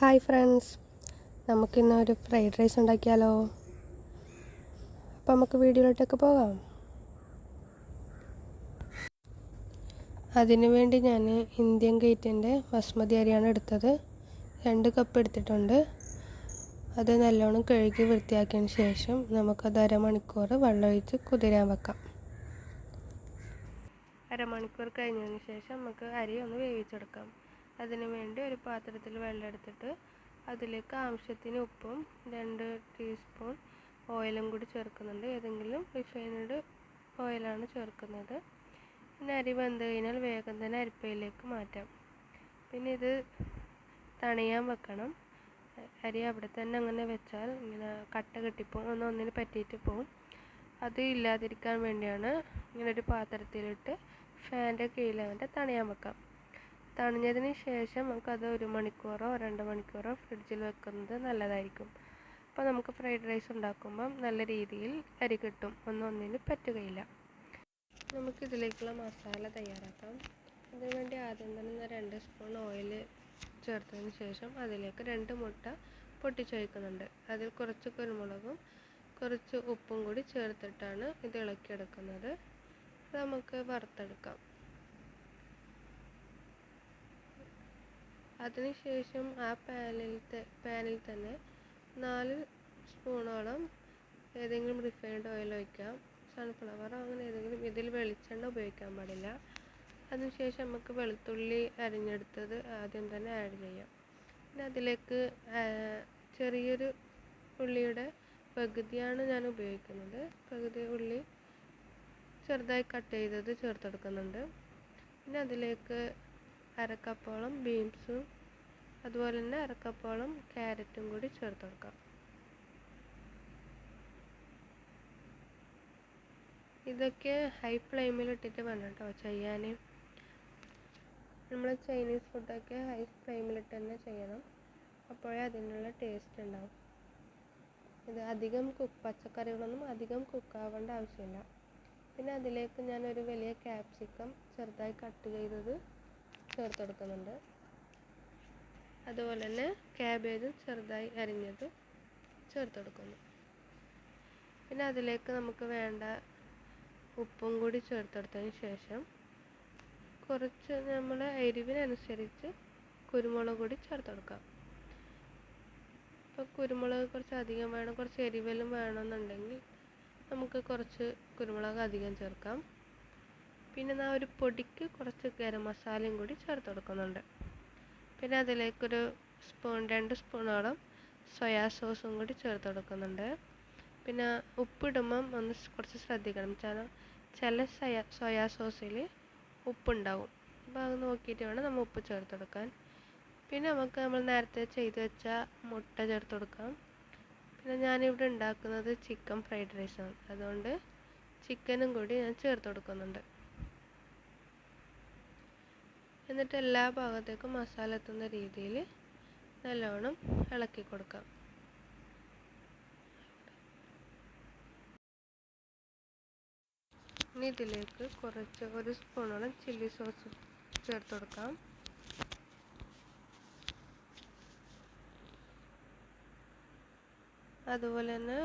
Hi friends, നമുക്കിന്നൊരു fried rice ഉണ്ടാക്കിയാലോ? അപ്പോൾ നമുക്ക് വീഡിയോയിലോട്ടൊക്കെ പോകാം. അതിനു വേണ്ടി ഞാൻ ഇന്ത്യൻ ഗേറ്റിൻ്റെ ബസ്മതി അരിയാണ് എടുത്തത്. 2 കപ്പ് എടുത്തിട്ടുണ്ട്. അത് നല്ലോണം കഴുകി വൃത്തിയാക്കിയതിന് ശേഷം നമുക്കത് അരമണിക്കൂർ വെള്ളമൊഴിച്ച് കുതിരാൻ വെക്കാം. അരമണിക്കൂർ കഴിഞ്ഞതിന് ശേഷം നമുക്ക് അരി ഒന്ന് വേവിച്ചെടുക്കാം. അതിനു വേണ്ടി ഒരു പാത്രത്തിൽ വെള്ളം എടുത്തിട്ട് അതിലേക്ക് ആവശ്യത്തിന് ഉപ്പും 2 ടീസ്പൂൺ ഓയിലും കൂടി ചേർക്കുന്നുണ്ട്. ഏതെങ്കിലും റിഫൈൻഡ് ഓയിലാണ് ചേർക്കുന്നത്. പിന്നെ അരി വെന്ത് കഴിഞ്ഞാൽ വേഗം തന്നെ അരിപ്പയിലേക്ക് മാറ്റാം. പിന്നെ ഇത് തണിയാൻ വെക്കണം. അരി അവിടെ തന്നെ അങ്ങനെ വെച്ചാൽ ഇങ്ങനെ കട്ട കെട്ടിപ്പോവും, ഒന്നിന് പറ്റിയിട്ട് പോവും. അത് ഇല്ലാതിരിക്കാൻ വേണ്ടിയാണ് ഇങ്ങനൊരു പാത്രത്തിലിട്ട് ഫാൻ്റെ കീഴിലായിട്ട് തണിയാൻ വെക്കാം. തണിഞ്ഞതിന് ശേഷം നമുക്കത് 1 മണിക്കൂറോ 2 മണിക്കൂറോ ഫ്രിഡ്ജിൽ വെക്കുന്നത് നല്ലതായിരിക്കും. അപ്പോൾ നമുക്ക് ഫ്രൈഡ് റൈസ് ഉണ്ടാക്കുമ്പം നല്ല രീതിയിൽ അരി കിട്ടും, ഒന്നിന് പറ്റുകയില്ല. നമുക്കിതിലേക്കുള്ള മസാല തയ്യാറാക്കാം. അതിനുവേണ്ടി ആദ്യം തന്നെ 2 സ്പൂൺ ഓയിൽ ചേർത്തതിന് ശേഷം അതിലേക്ക് 2 മുട്ട പൊട്ടിച്ചൊഴിക്കുന്നുണ്ട്. അതിൽ കുറച്ച് കുരുമുളകും കുറച്ച് ഉപ്പും കൂടി ചേർത്തിട്ടാണ് ഇത് ഇളക്കിയെടുക്കുന്നത്. അത് നമുക്ക് വറുത്തെടുക്കാം. അതിനുശേഷം ആ പാനിൽ തന്നെ 4 സ്പൂണോളം ഏതെങ്കിലും റിഫൈൻഡ് ഓയിൽ ഒഴിക്കാം. സൺഫ്ലവർ അങ്ങനെ ഏതെങ്കിലും, ഇതിൽ വെളിച്ചെണ്ണ ഉപയോഗിക്കാൻ പാടില്ല. അതിനുശേഷം നമുക്ക് വെളുത്തുള്ളി അരിഞ്ഞെടുത്തത് ആദ്യം തന്നെ ആഡ് ചെയ്യാം. പിന്നെ അതിലേക്ക് ചെറിയൊരു ഉള്ളിയുടെ പകുതിയാണ് ഞാൻ ഉപയോഗിക്കുന്നത്. പകുതി ഉള്ളി ചെറുതായി കട്ട് ചെയ്തത് ചേർത്തെടുക്കുന്നുണ്ട്. പിന്നെ അതിലേക്ക് 1/2 കപ്പോളം ബീൻസും അതുപോലെ തന്നെ 1/2 കപ്പോളം ക്യാരറ്റും കൂടി ചേർത്ത് കൊടുക്കാം. ഇതൊക്കെ ഹൈ ഫ്ലെയിമിൽ ഇട്ടിട്ട് വേണം കേട്ടോ ചെയ്യാൻ. നമ്മൾ ചൈനീസ് ഫുഡൊക്കെ ഹൈ ഫ്ലെയിമിലിട്ട് തന്നെ ചെയ്യണം, അപ്പോഴേ അതിനുള്ള ടേസ്റ്റ് ഉണ്ടാവും. ഇത് അധികം പച്ചക്കറികളൊന്നും അധികം കുക്കാവേണ്ട ആവശ്യമില്ല. പിന്നെ അതിലേക്ക് ഞാനൊരു വലിയ ക്യാപ്സിക്കം ചെറുതായി കട്ട് ചെയ്തത് ചേർത്ത് കൊടുക്കുന്നുണ്ട്. അതുപോലെ തന്നെ ക്യാബേജും ചെറുതായി അരിഞ്ഞത് ചേർത്ത് കൊടുക്കുന്നു. പിന്നെ അതിലേക്ക് നമുക്ക് വേണ്ട ഉപ്പും കൂടി ചേർത്തെടുത്തതിന് ശേഷം കുറച്ച് നമ്മൾ എരിവിനനുസരിച്ച് കുരുമുളക് കൂടി ചേർത്ത് കൊടുക്കാം. ഇപ്പോൾ കുരുമുളക് കുറച്ച് അധികം വേണം, കുറച്ച് എരിവെല്ലാം വേണമെന്നുണ്ടെങ്കിൽ നമുക്ക് കുറച്ച് കുരുമുളക് അധികം ചേർക്കാം. പിന്നെ ഒരു പൊടിക്ക് കുറച്ച് ഗരം മസാലയും കൂടി ചേർത്ത് കൊടുക്കുന്നുണ്ട്. പിന്നെ അതിലേക്കൊരു 2 സ്പൂണോളം സോയാ സോസും കൂടി ചേർത്ത് കൊടുക്കുന്നുണ്ട്. പിന്നെ ഉപ്പിടുമ്പം കുറച്ച് ശ്രദ്ധിക്കണം, ചില സോയാ സോസിൽ ഉപ്പുണ്ടാവും. അപ്പോൾ അത് നോക്കിയിട്ട് വേണം നമ്മൾ ഉപ്പ് ചേർത്ത് കൊടുക്കാൻ. പിന്നെ നമ്മൾ നേരത്തെ ചെയ്ത് വെച്ച മുട്ട ചേർത്ത് കൊടുക്കാം. പിന്നെ ഞാനിവിടെ ഉണ്ടാക്കുന്നത് ചിക്കൻ ഫ്രൈഡ് റൈസാണ്, അതുകൊണ്ട് ചിക്കനും കൂടി ഞാൻ ചേർത്ത് കൊടുക്കുന്നുണ്ട്. എന്നിട്ട് എല്ലാ ഭാഗത്തേക്കും മസാല എത്തുന്ന രീതിയിൽ നല്ലോണം ഇളക്കി കൊടുക്കാം. ഇനി ഇതിലേക്ക് കുറച്ച് 1 സ്പൂണോളം ചില്ലി സോസ് ചേർത്ത് കൊടുക്കാം. അതുപോലെ തന്നെ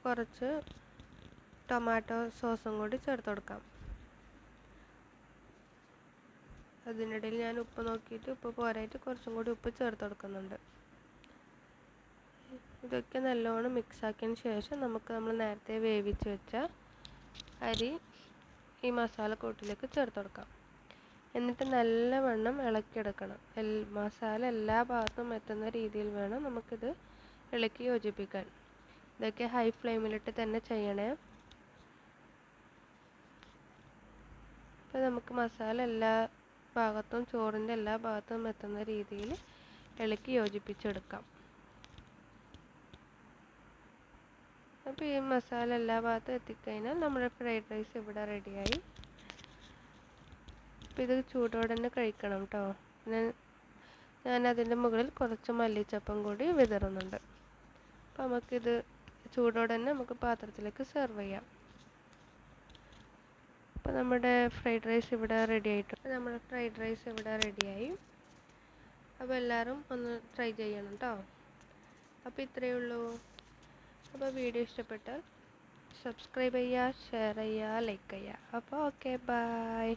കുറച്ച് ടൊമാറ്റോ സോസും കൂടി ചേർത്ത് കൊടുക്കാം. അതിനിടയിൽ ഞാൻ ഉപ്പ് നോക്കിയിട്ട് ഉപ്പ് പോരായിട്ട് കുറച്ചും കൂടി ഉപ്പ് ചേർത്ത് കൊടുക്കുന്നുണ്ട്. ഇതൊക്കെ നല്ലോണം മിക്സാക്കിയതിന് ശേഷം നമ്മൾ നേരത്തെ വേവിച്ച് വെച്ച അരി ഈ മസാലക്കൂട്ടിലേക്ക് ചേർത്ത് കൊടുക്കാം. എന്നിട്ട് നല്ലവണ്ണം ഇളക്കിയെടുക്കണം. മസാല എല്ലാ ഭാഗത്തും എത്തുന്ന രീതിയിൽ വേണം നമുക്കിത് ഇളക്കി യോജിപ്പിക്കാൻ. ഇതൊക്കെ ഹൈ ഫ്ലെയിമിലിട്ട് തന്നെ ചെയ്യണേ. അപ്പോൾ നമുക്ക് മസാല എല്ലാ ഭാഗത്തും, ചോറിൻ്റെ എല്ലാ ഭാഗത്തും എത്തുന്ന രീതിയിൽ ഇളക്കി യോജിപ്പിച്ചെടുക്കാം. അപ്പോൾ ഈ മസാല എല്ലാ ഭാഗത്തും എത്തിക്കഴിഞ്ഞാൽ നമ്മുടെ ഫ്രൈഡ് റൈസ് ഇവിടെ റെഡിയായി. അപ്പോൾ ഇത് ചൂടോടെ തന്നെ കഴിക്കണം കേട്ടോ. ഞാൻ അതിൻ്റെ മുകളിൽ കുറച്ച് മല്ലിച്ചപ്പും കൂടി വിതറുന്നുണ്ട്. അപ്പോൾ നമുക്കിത് ചൂടോടെ തന്നെ നമുക്ക് പാത്രത്തിലേക്ക് സെർവ് ചെയ്യാം. അപ്പോൾ നമ്മുടെ ഫ്രൈഡ് റൈസ് ഇവിടെ റെഡി ആയിട്ടുണ്ട്. നമ്മുടെ ഫ്രൈഡ് റൈസ് ഇവിടെ റെഡിയായി. അപ്പോൾ എല്ലാവരും ഒന്ന് ട്രൈ ചെയ്യണം കേട്ടോ. അപ്പോൾ ഇത്രയേ ഉള്ളൂ. അപ്പോൾ വീഡിയോ ഇഷ്ടപ്പെട്ടാൽ സബ്സ്ക്രൈബ് ചെയ്യുക, ഷെയർ ചെയ്യുക, ലൈക്ക് ചെയ്യുക. അപ്പോൾ ഓക്കെ, ബൈ.